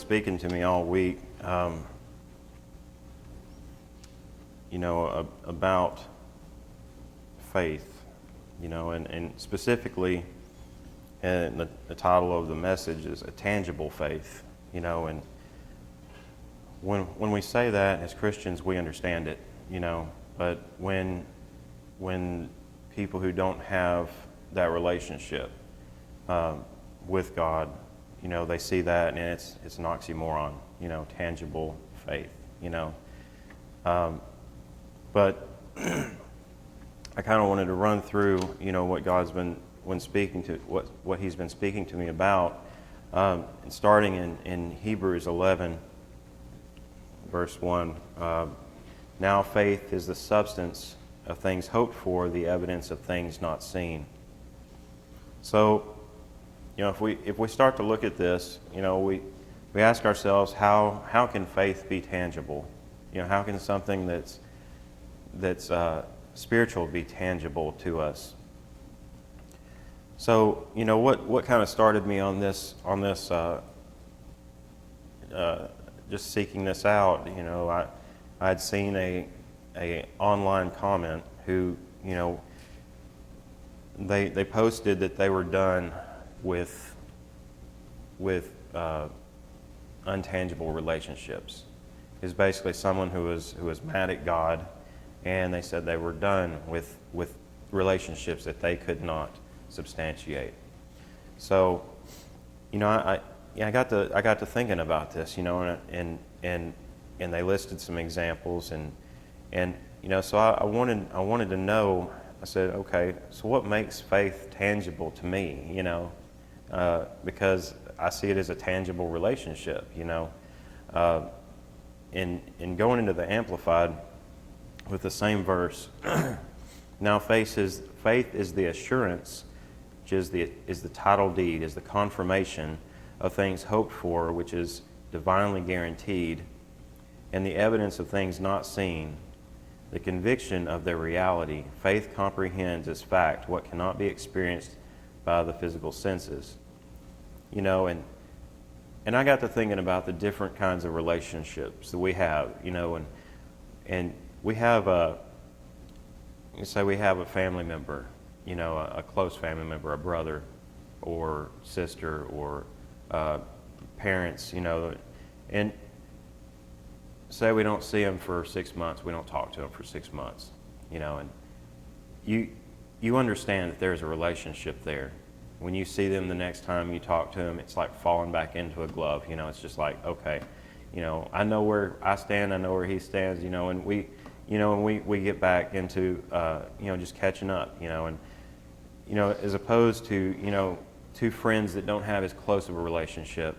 speaking to me all week, about faith, and specifically, and the title of the message is A Tangible Faith, and when we say that as Christians, we understand it, but when people who don't have that relationship with God, they see that and it's an oxymoron, tangible faith, But I kind of wanted to run through, what God's been speaking to, what He's been speaking to me about, and starting in Hebrews 11, verse 1. Now faith is the substance of things hoped for, the evidence of things not seen. So, if we start to look at this, we ask ourselves, how can faith be tangible? How can something that's spiritual be tangible to us? So, what kind of started me on this just seeking this out, I'd seen a online comment who, they posted that they were done with untangible relationships. Is basically someone who was mad at God, and they said they were done with relationships that they could not substantiate. So, I got to thinking about this, and they listed some examples, and so I wanted to know. I said, okay, so what makes faith tangible to me? Because I see it as a tangible relationship. In going into the Amplified with the same verse, now faith is the assurance, which is the title deed, is the confirmation of things hoped for, which is divinely guaranteed, and the evidence of things not seen, the conviction of their reality. Faith comprehends as fact what cannot be experienced by the physical senses. And I got to thinking about the different kinds of relationships that we have, and we have we have a family member, a close family member, a brother or sister or parents, and say we don't see them for 6 months, we don't talk to them for 6 months, and you understand that there's a relationship there. When you see them the next time you talk to them, it's like falling back into a glove. It's just like, okay, I know where I stand, I know where he stands, and we get back into, just catching up, and, as opposed to, two friends that don't have as close of a relationship,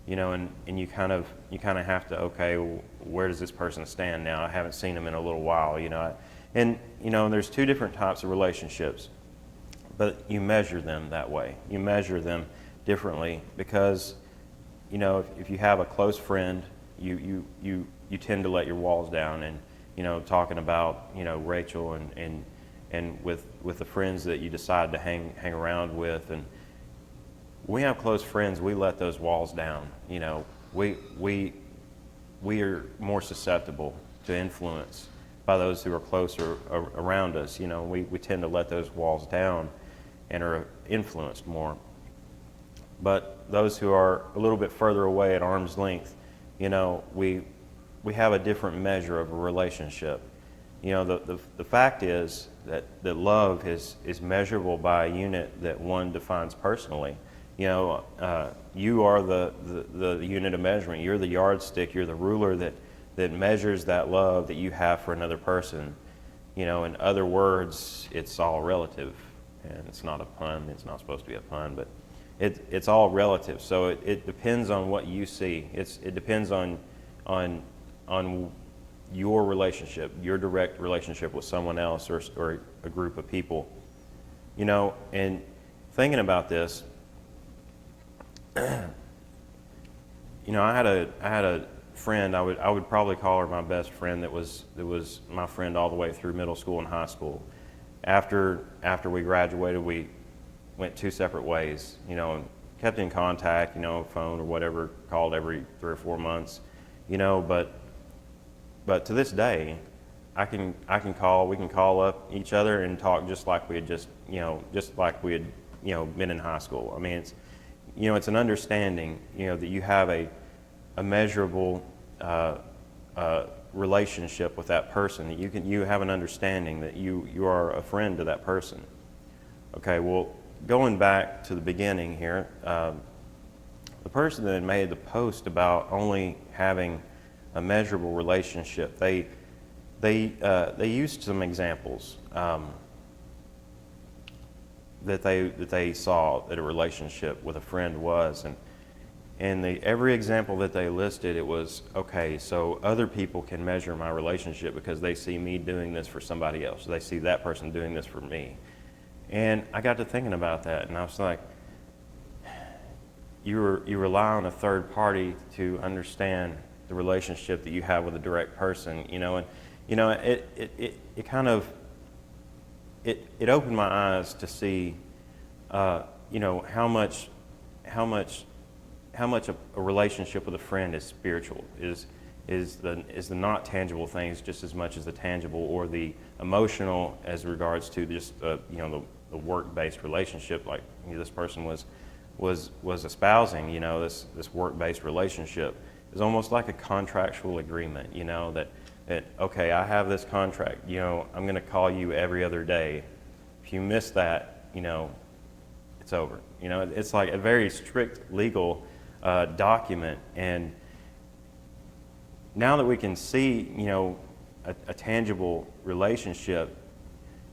and you kind of have to, okay, where does this person stand now? I haven't seen them in a little while, and there's two different types of relationships. But you measure them that way. You measure them differently because, if you have a close friend, you tend to let your walls down. And, talking about, Rachel and with the friends that you decide to hang around with, and we have close friends, we let those walls down. We are more susceptible to influence by those who are closer around us. We tend to let those walls down and are influenced more. But those who are a little bit further away at arm's length, we have a different measure of a relationship. The fact is that love is measurable by a unit that one defines personally. You are the unit of measurement. You're the yardstick. You're the ruler that measures that love that you have for another person. In other words, it's all relative. And it's not a pun. It's not supposed to be a pun, but it's all relative. So it depends on what you see. It depends on your relationship, your direct relationship with someone else or a group of people. And thinking about this, I had a friend. I would probably call her my best friend. That was my friend all the way through middle school and high school. After we graduated, we went two separate ways, and kept in contact, phone or whatever, called every 3 or 4 months, but to this day, we can call up each other and talk just like we had been in high school. I mean, it's an understanding, that you have a measurable relationship with that person, that you have an understanding that you are a friend to that person. Okay, well, going back to the beginning here, the person that had made the post about only having a measurable relationship, they used some examples that they saw that a relationship with a friend was, and every example that they listed, it was, okay, so other people can measure my relationship because they see me doing this for somebody else. They see that person doing this for me. And I got to thinking about that, and I was like, you rely on a third party to understand the relationship that you have with a direct person, and it kind of it opened my eyes to see, how much a relationship with a friend is spiritual, is the not tangible things just as much as the tangible or the emotional, as regards to just the work-based relationship, like this person was espousing. This work-based relationship is almost like a contractual agreement. That okay, I have this contract. I'm going to call you every other day. If you miss that, it's over. It's like a very strict legal document. And now that we can see, a tangible relationship,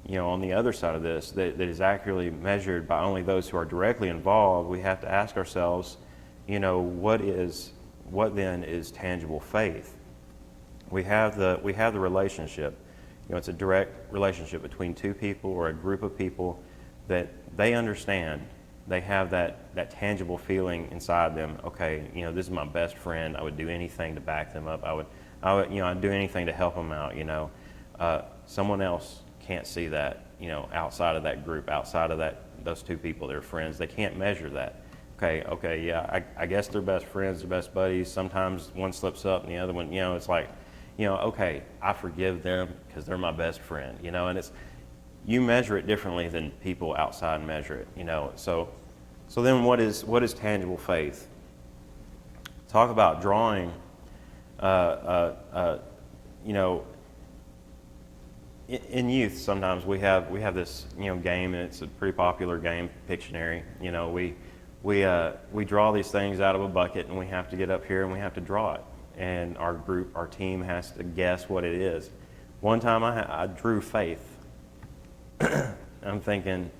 on the other side of this, that is accurately measured by only those who are directly involved, we have to ask ourselves, what then is tangible faith? We have the relationship. It's a direct relationship between two people or a group of people that they understand. They have that tangible feeling inside them. Okay, this is my best friend. I would do anything to back them up. I'd do anything to help them out. Someone else can't see that. Outside of that group, outside of those two people, they're friends. They can't measure that. Okay, yeah. I guess they're best friends, they're best buddies. Sometimes one slips up and the other one. It's like, okay, I forgive them because they're my best friend. And you measure it differently than people outside measure it. So then what is tangible faith? Talk about drawing. In youth, sometimes we have this game, and it's a pretty popular game, Pictionary. We draw these things out of a bucket, and we have to get up here and we have to draw it. And our team has to guess what it is. One time I drew faith. I'm thinking,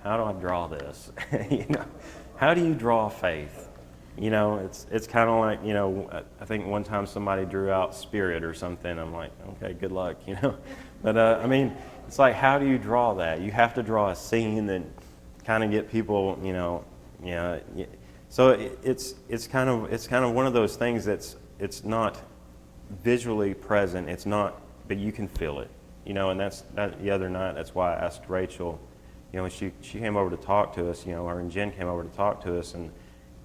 how do I draw this? How do you draw faith? It's kind of like, I think one time somebody drew out spirit or something. I'm like, okay, good luck, But it's like, how do you draw that? You have to draw a scene and kind of get people, So it's kind of one of those things it's not visually present. It's not, but you can feel it, And that the other night, that's why I asked Rachel. She came over to talk to us. Her and Jen came over to talk to us, and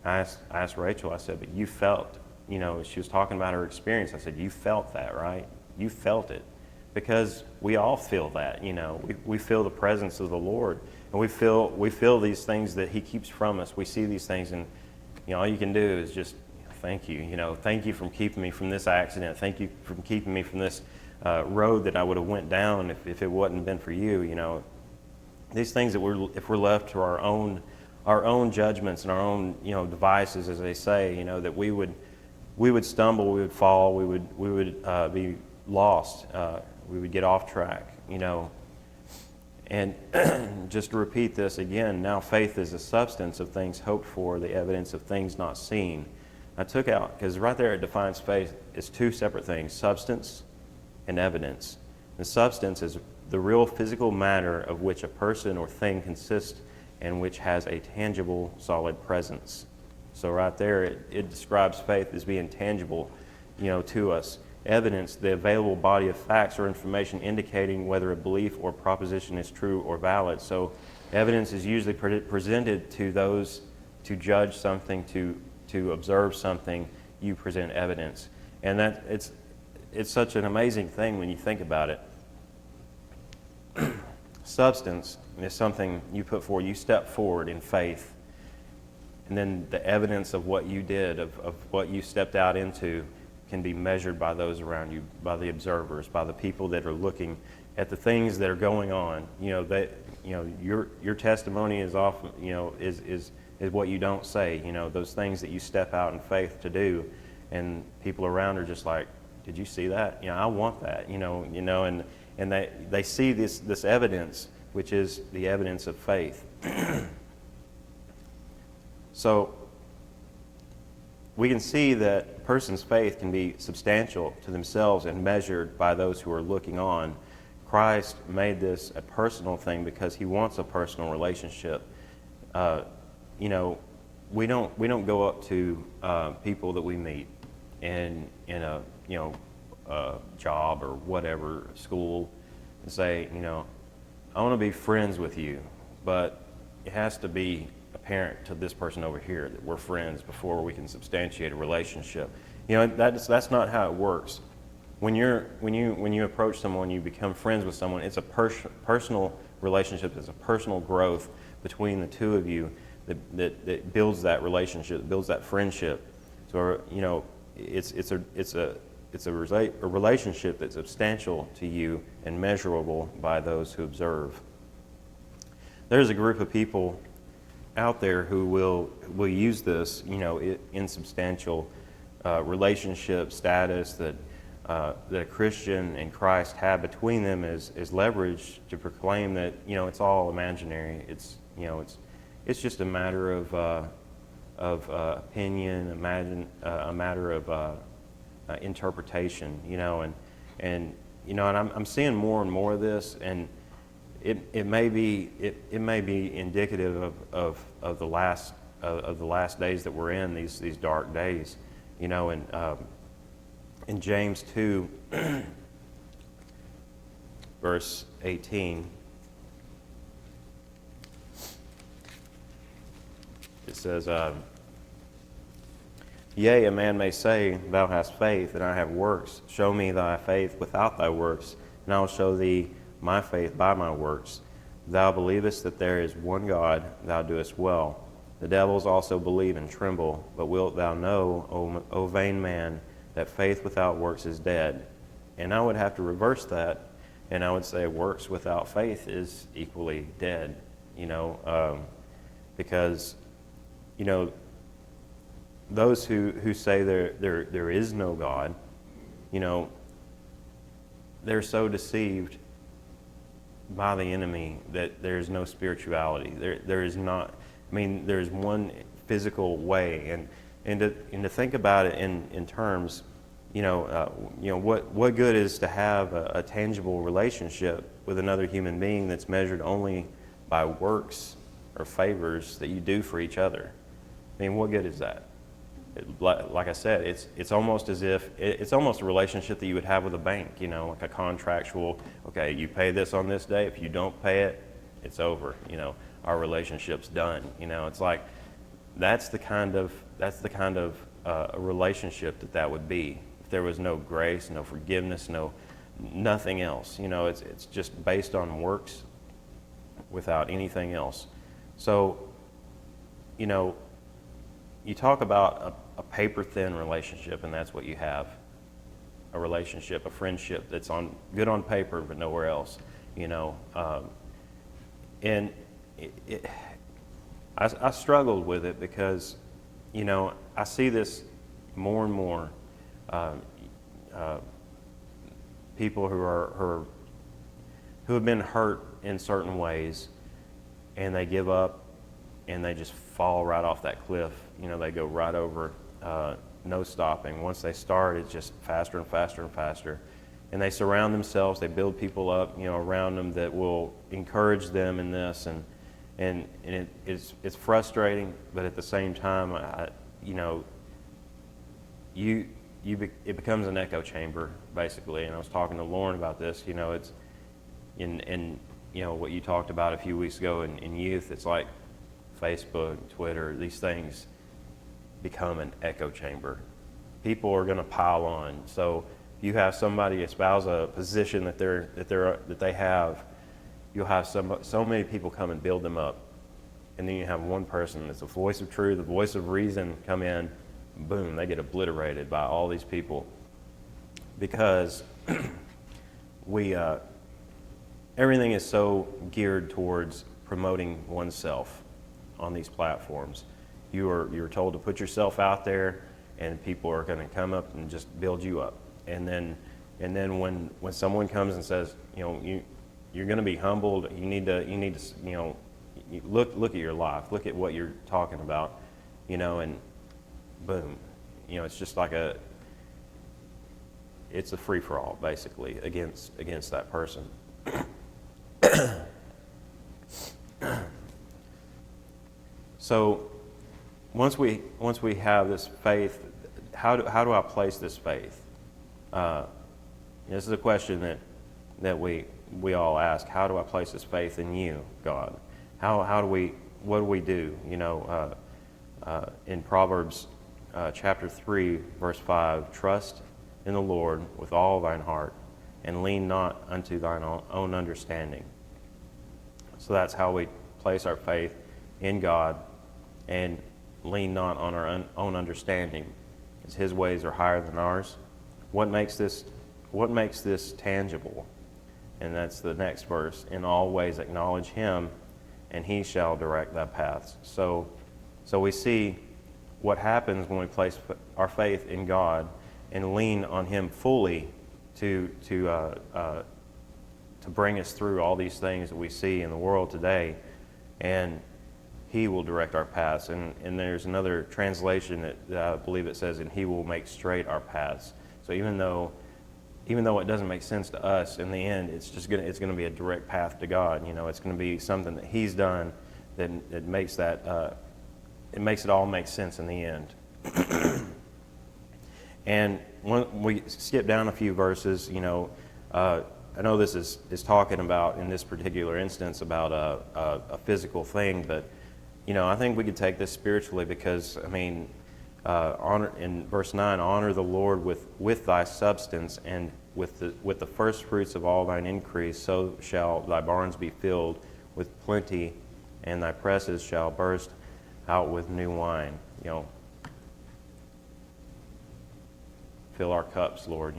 I asked Rachel. I said, but you felt, she was talking about her experience. I said, you felt that, right? You felt it, because we all feel that. We feel the presence of the Lord, and we feel these things that He keeps from us. We see these things, and all you can do is just thank you. Thank you for keeping me from this accident. Thank you for keeping me from this road that I would have went down if it wouldn't been for you. These things that if we're left to our own judgments and our own devices, as they say, that we would stumble, we would fall, we would be lost, we would get off track, And just to repeat this again, now faith is the substance of things hoped for, the evidence of things not seen. I took out, because right there it defines faith as two separate things: substance and evidence. The substance is the real physical matter of which a person or thing consists and which has a tangible, solid presence. So right there it describes faith as being tangible, to us. Evidence, the available body of facts or information indicating whether a belief or proposition is true or valid. So evidence is usually presented to those to judge something, to observe something, you present evidence. And that it's such an amazing thing when you think about it. Substance is something you put forward, you step forward in faith, and then the evidence of what you did, of what you stepped out into, can be measured by those around you, by the observers, by the people that are looking at the things that are going on. Your testimony is often, is what you don't say. Those things that you step out in faith to do, and people around are just like, did you see that? I want that. And they see this evidence, which is the evidence of faith. So we can see that a person's faith can be substantial to themselves and measured by those who are looking on. Christ made this a personal thing because he wants a personal relationship. We don't go up to people that we meet in a job or whatever, school, and say, I want to be friends with you, but it has to be apparent to this person over here that we're friends before we can substantiate a relationship. That's not how it works. When you approach someone, you become friends with someone. It's a personal relationship. It's a personal growth between the two of you that builds that relationship, builds that friendship. So it's a relationship that's substantial to you and measurable by those who observe. There's a group of people out there who will use this, insubstantial relationship status that a Christian and Christ have between them is leverage to proclaim that it's all imaginary. It's just a matter of opinion, a matter of interpretation, and I'm seeing more and more of this, and it may be indicative of the last days that we're in, these dark days, and in James 2 verse 18, it says, yea, a man may say, thou hast faith, and I have works. Show me thy faith without thy works, and I will show thee my faith by my works. Thou believest that there is one God, thou doest well. The devils also believe and tremble. But wilt thou know, O vain man, that faith without works is dead? And I would have to reverse that, and I would say works without faith is equally dead. Because those who say there is no God, they're so deceived by the enemy that there is no spirituality. There is not. There's one physical way, and to think about it in terms, what good is to have a tangible relationship with another human being that's measured only by works or favors that you do for each other? What good is that? Like I said, it's almost as if it's almost a relationship that you would have with a bank, like a contractual. Okay, you pay this on this day. If you don't pay it, it's over. Our relationship's done. It's like that's the kind of a relationship that would be if there was no grace, no forgiveness, nothing else. It's just based on works without anything else. So, you talk about a paper-thin relationship, and that's what you have. A relationship, a friendship that's good on paper, but nowhere else. I struggled with it because, I see this more and more. People who have been hurt in certain ways, and they give up, and they just fall right off that cliff. They go right over, no stopping. Once they start, it's just faster and faster and faster. And they surround themselves, they build people up, around them that will encourage them in this. And it's frustrating, but at the same time, it becomes an echo chamber, basically. And I was talking to Lauren about this, it's what you talked about a few weeks ago in youth. It's like Facebook, Twitter, these things become an echo chamber. People are going to pile on. So if you have somebody espouse a position that they have, you'll have so many people come and build them up. And then you have one person that's the voice of truth, the voice of reason come in, boom, they get obliterated by all these people. Because everything is so geared towards promoting oneself on these platforms. You're told to put yourself out there, and people are going to come up and just build you up. And then when someone comes and says, you're going to be humbled, you need to look at your life, look at what you're talking about, and boom, it's just like it's a free for all basically against that person. So once we have this faith, how do I place this faith? This is a question that we all ask. How do I place this faith in you, God? What do we do? In Proverbs chapter 3, verse 5, trust in the Lord with all thine heart, and lean not unto thine own understanding. So that's how we place our faith in God and lean not on our own understanding, as His ways are higher than ours. What makes this tangible? And that's the next verse. In all ways acknowledge Him, and He shall direct thy paths. So we see what happens when we place our faith in God and lean on Him fully to bring us through all these things that we see in the world today, and He will direct our paths. And there's another translation that I believe it says, and He will make straight our paths. So even though it doesn't make sense to us, in the end, it's going to be a direct path to God. It's going to be something that He's done that makes it makes it all make sense in the end. And when we skip down a few verses, I know this is talking about, in this particular instance, about a physical thing, but I think we could take this spiritually, because honor, in verse 9, honor the Lord with thy substance and with the first fruits of all thine increase, so shall thy barns be filled with plenty, and thy presses shall burst out with new wine. Fill our cups, Lord.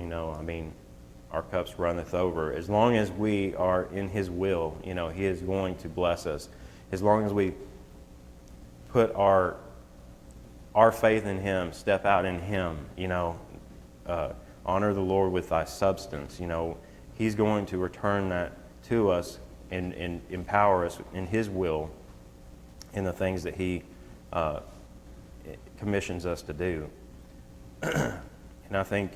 Our cups runneth over. As long as we are in His will, He is going to bless us. As long as we put our faith in Him, step out in Him, honor the Lord with thy substance. He's going to return that to us and empower us in His will in the things that He commissions us to do. And I think,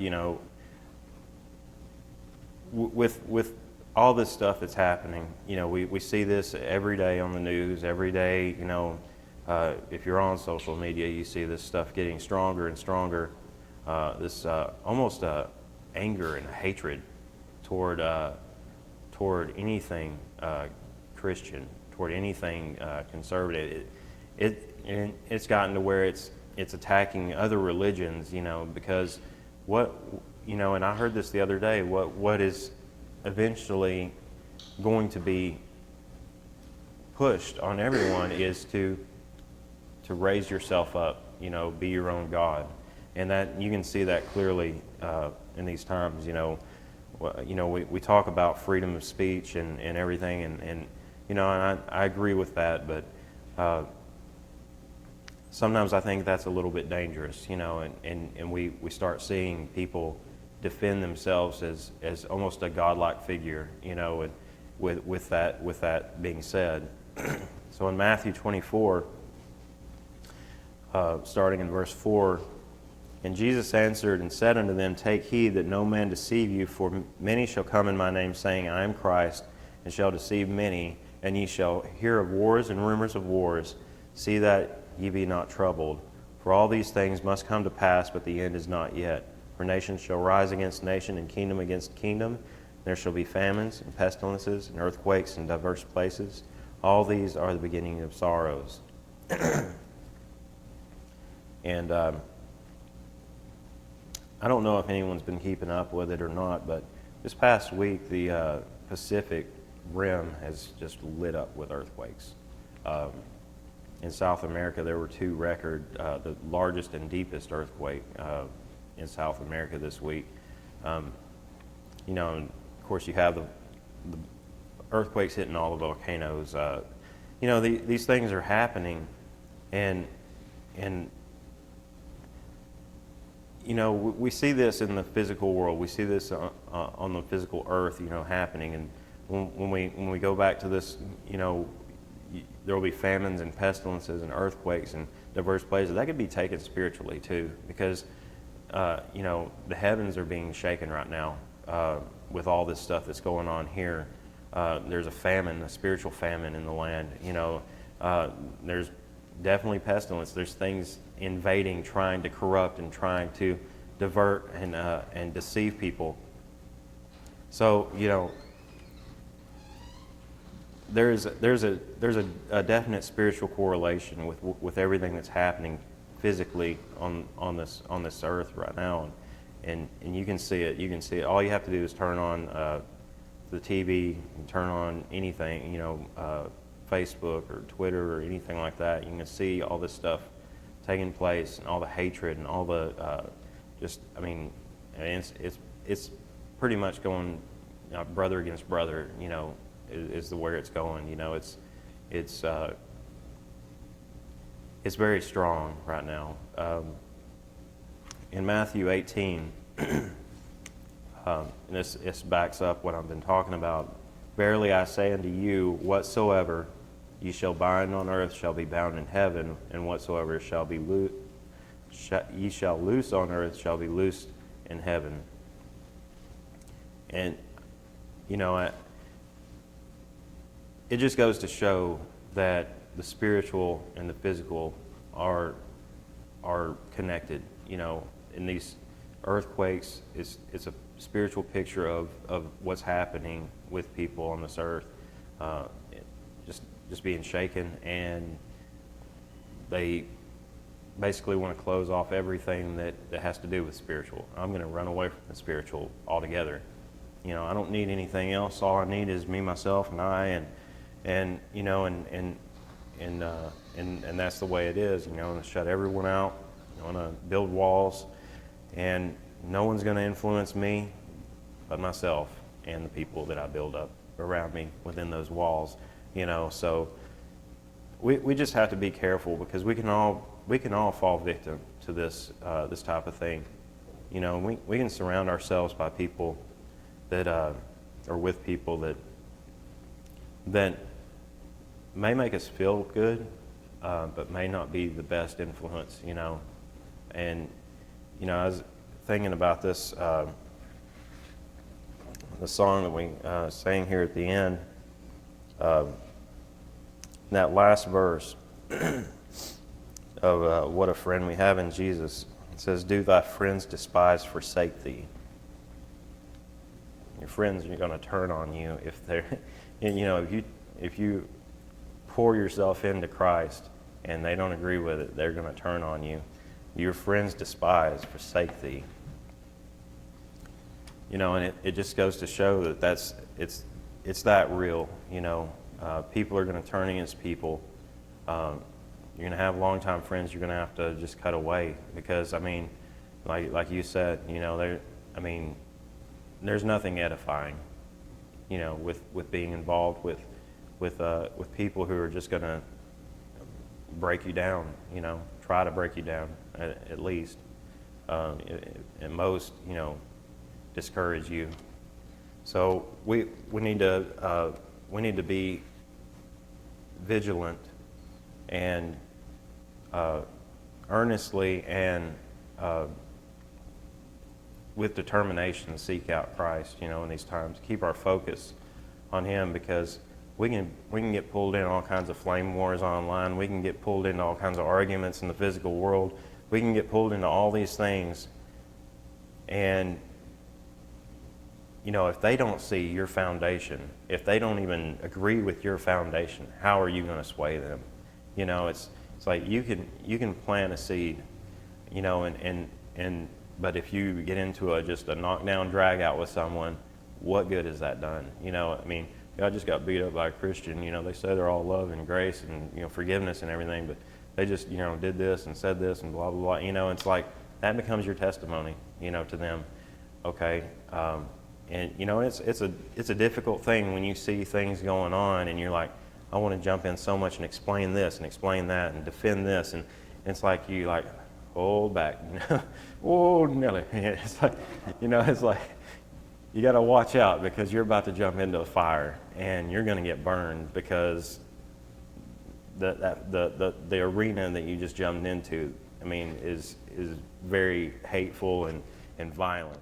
with all this stuff that's happening, we see this every day on the news, every day, if you're on social media, you see this stuff getting stronger and stronger, this almost anger and hatred toward anything Christian, toward anything conservative. It's gotten to where it's attacking other religions, because and I heard this the other day, what is eventually going to be pushed on everyone is to raise yourself up, be your own God. And that you can see that clearly in these times. We talk about freedom of speech and everything, and I agree with that, but sometimes I think that's a little bit dangerous, and we start seeing people defend themselves as almost a godlike figure, and with that being said. So in Matthew 24, starting in verse 4, and Jesus answered and said unto them, take heed that no man deceive you, for many shall come in my name, saying, I am Christ, and shall deceive many. And ye shall hear of wars and rumors of wars. See that ye be not troubled. For all these things must come to pass, but the end is not yet. For nation shall rise against nation, and kingdom against kingdom. There shall be famines, and pestilences, and earthquakes in diverse places. All these are the beginning of sorrows. And I don't know if anyone's been keeping up with it or not, but this past week the Pacific Rim has just lit up with earthquakes. In South America, there were two the largest and deepest earthquake in South America this week. And of course, you have the earthquakes hitting all the volcanoes. These things are happening, and we see this in the physical world. We see this on the physical earth, happening. And when we go back to this, there will be famines and pestilences and earthquakes in diverse places. That could be taken spiritually too, because the heavens are being shaken right now with all this stuff that's going on here. There's a famine, a spiritual famine in the land. There's definitely pestilence. There's things invading, trying to corrupt and trying to divert and deceive people. So there's a definite spiritual correlation with everything that's happening physically on this earth right now, and you can see it. You can see it. All you have to do is turn on the TV, and turn on anything, Facebook or Twitter or anything like that. You can see all this stuff taking place, and all the hatred and all the it's pretty much going brother against brother. Is the where it's going. It's very strong right now. In Matthew 18, and this backs up what I've been talking about. Verily I say unto you, whatsoever ye shall bind on earth shall be bound in heaven, and whatsoever ye shall loose on earth shall be loosed in heaven. And it just goes to show that the spiritual and the physical are connected. In these earthquakes, it's a spiritual picture of what's happening with people on this earth, just being shaken, and they basically want to close off everything that has to do with spiritual. I'm going to run away from the spiritual altogether. I don't need anything else. All I need is me, myself, and I, and that's the way it is. I'm going to shut everyone out. I'm going to build walls, and no one's going to influence me but myself and the people that I build up around me within those walls. So we just have to be careful, because we can all fall victim to this type of thing. We can surround ourselves by people that or with people that may make us feel good, but may not be the best influence. And I was thinking about this, the song that we sang here at the end. That last verse of what a friend we have in Jesus. It says, "Do thy friends despise, forsake thee?" Your friends are going to turn on you if they're, if you pour yourself into Christ and they don't agree with it, they're going to turn on you. Your friends despise, forsake thee. And it just goes to show that it's that real. People are going to turn against people. You're going to have longtime friends you're going to have to just cut away, because like you said, there's nothing edifying, with being involved with people who are just going to break you down, try to break you down at least, at most, discourage you. So we need to be vigilant and earnestly and with determination seek out Christ, in these times. Keep our focus on Him, because we can get pulled in all kinds of flame wars online. We can get pulled into all kinds of arguments in the physical world. We can get pulled into all these things. And, if they don't see your foundation, if they don't even agree with your foundation, how are you going to sway them? It's like you can plant a seed, you know, and but if you get into just a knockdown drag out with someone, what good has that done? You know, I mean, I just got beat up by a Christian. You know, they say they're all love and grace and, you know, forgiveness and everything, but they just, you know, did this and said this and blah blah blah. You know, it's like that becomes your testimony, you know, to them. Okay, and you know, it's a difficult thing when you see things going on and you're like, I want to jump in so much and explain this and explain that and defend this, and it's like you like hold back, you know, whoa, Nelly. It's like, you know, it's like you got to watch out because you're about to jump into a fire and you're going to get burned because the arena that you just jumped into, I mean, is very hateful and violent.